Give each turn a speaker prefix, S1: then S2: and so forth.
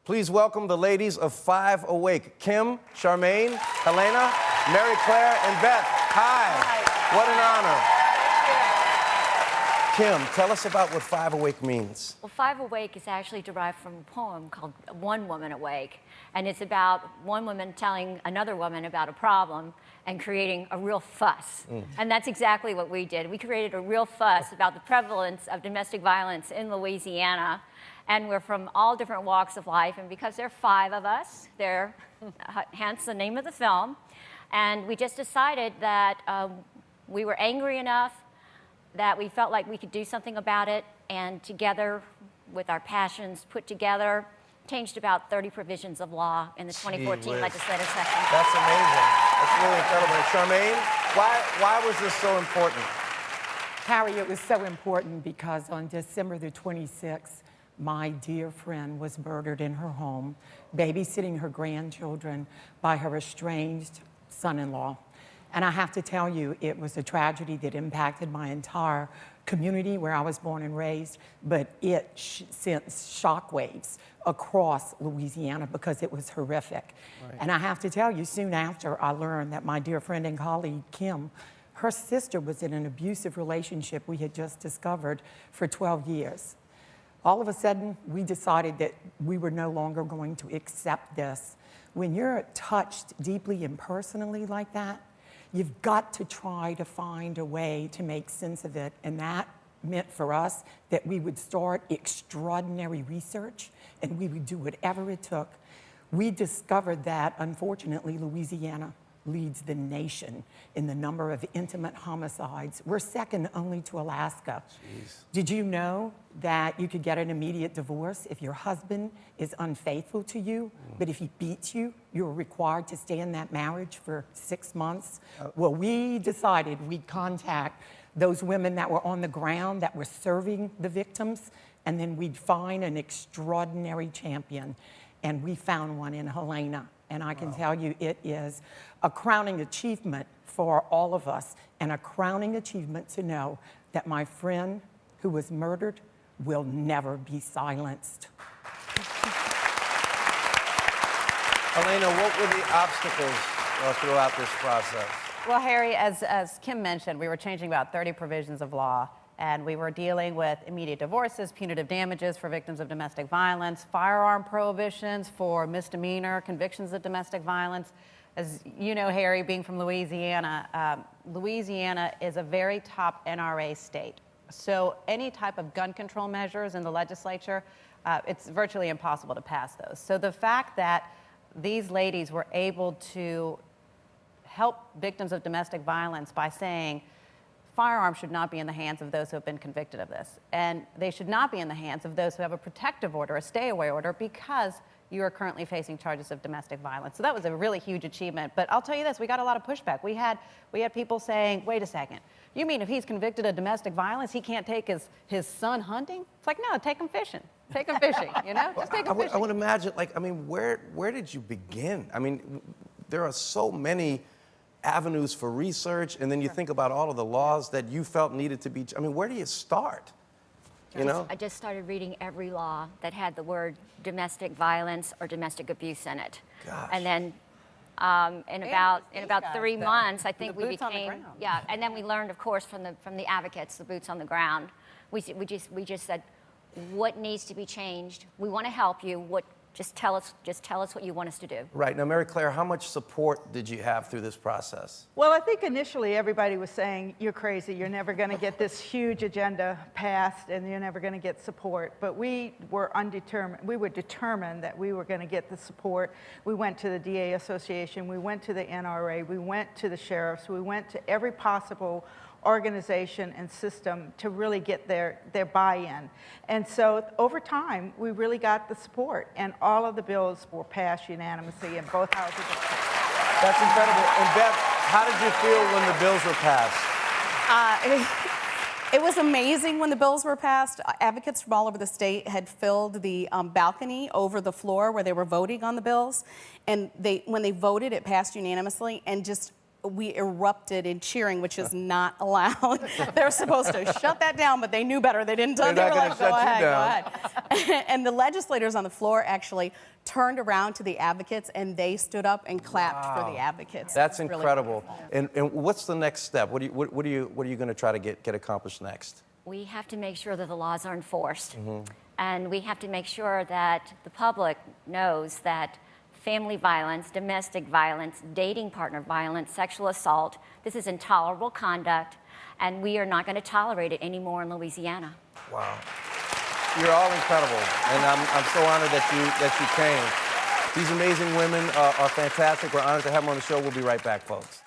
S1: Please welcome the ladies of Five Awake. Kim, Charmaine, Helena, Mary Claire, and Beth. Hi. What an honor. Kim, tell us about what Five Awake means.
S2: Well, Five Awake is actually derived from a poem called One Woman Awake. And it's about one woman telling another woman about a problem and creating a real fuss. And that's exactly what we did. We created a real fuss about the prevalence of domestic violence in Louisiana. And we're from all different walks of life. And because there are five of us, hence the name of the film. And we just decided that we were angry enough that we felt like we could do something about it. And together, with our passions put together, changed about 30 provisions of law in the 2014 legislative session.
S1: That's amazing. That's really incredible. Charmaine, why was this so important?
S3: Harry, it was so important because on December the 26th, my dear friend was murdered in her home, babysitting her grandchildren by her estranged son-in-law. And I have to tell you, it was a tragedy that impacted my entire community where I was born and raised, but it sent shockwaves across Louisiana because it was horrific. Right. And I have to tell you, soon after I learned that my dear friend and colleague, Kim, her sister was in an abusive relationship we had just discovered for 12 years. All of a sudden, we decided that we were no longer going to accept this. When you're touched deeply and personally like that, you've got to try to find a way to make sense of it. And that meant for us that we would start extraordinary research and we would do whatever it took. We discovered that, unfortunately, Louisiana leads the nation in the number of intimate homicides. We're second only to Alaska. Jeez. Did you know that you could get an immediate divorce if your husband is unfaithful to you, but if he beats you, you're required to stay in that marriage for 6 months? Well, we decided we'd contact those women that were on the ground that were serving the victims, and then we'd find an extraordinary champion. And we found one in Helena. And I can tell you it is a crowning achievement for all of us, and a crowning achievement to know that my friend who was murdered will never be silenced.
S1: Helena, what were the obstacles throughout this process?
S4: Well, Harry, as Kim mentioned, we were changing about 30 provisions of law. And we were dealing with immediate divorces, punitive damages for victims of domestic violence, firearm prohibitions for misdemeanor convictions of domestic violence. As you know, Harry, being from Louisiana, Louisiana is a very top NRA state. So any type of gun control measures in the legislature, it's virtually impossible to pass those. So the fact that these ladies were able to help victims of domestic violence by saying, firearms should not be in the hands of those who have been convicted of this. And they should not be in the hands of those who have a protective order, a stay-away order, because you are currently facing charges of domestic violence. So that was a really huge achievement. But I'll tell you this, we got a lot of pushback. We had people saying, wait a second, you mean if he's convicted of domestic violence, he can't take his son hunting? It's like, no, take him fishing. Take him fishing, you know? Just take him fishing.
S1: I would imagine, like, I mean, where did you begin? I mean, there are so many avenues for research, and then you think about all of the laws that you felt needed to be, I mean, where do you start? You know?
S2: I just started reading every law that had the word domestic violence or domestic abuse in it.
S1: Gosh.
S2: And then in about 3 months, I think we became, and then we learned, of course, from the advocates, the boots on the ground. We just said, what needs to be changed? We want to help you. Just tell us what you want us to do.
S1: Right. Now, Mary Claire, how much support did you have through this process?
S5: Well, I think initially everybody was saying, you're crazy, you're never going to get this huge agenda passed, and you're never going to get support. But we were determined that we were going to get the support. We went to the DA Association, we went to the NRA, we went to the sheriffs, we went to every possible organization and system to really get their buy-in. And so over time, we really got the support, and all of the bills were passed unanimously in both houses.
S1: That's incredible. And Beth, how did you feel when the bills were passed?
S6: It was amazing when the bills were passed. Advocates from all over the state had filled the balcony over the floor where they were voting on the bills. And when they voted, it passed unanimously. And just we erupted in cheering, which is not allowed. They're supposed to shut that down, but they knew better. They didn't tell.
S1: They're
S6: They
S1: not
S6: were
S1: gonna
S6: like,
S1: shut
S6: go
S1: you
S6: ahead,
S1: down.
S6: go ahead. And the legislators on the floor actually turned around to the advocates, and they stood up and clapped for the advocates.
S1: That's
S6: It was really
S1: incredible.
S6: wonderful.
S1: And what's the next step? What are you going to try to get accomplished next?
S2: We have to make sure that the laws are enforced. And we have to make sure that the public knows that family violence, domestic violence, dating partner violence, sexual assault, this is intolerable conduct, and we are not going to tolerate it anymore in Louisiana.
S1: Wow. You're all incredible, and I'm so honored that you came. These amazing women are fantastic. We're honored to have them on the show. We'll be right back, folks.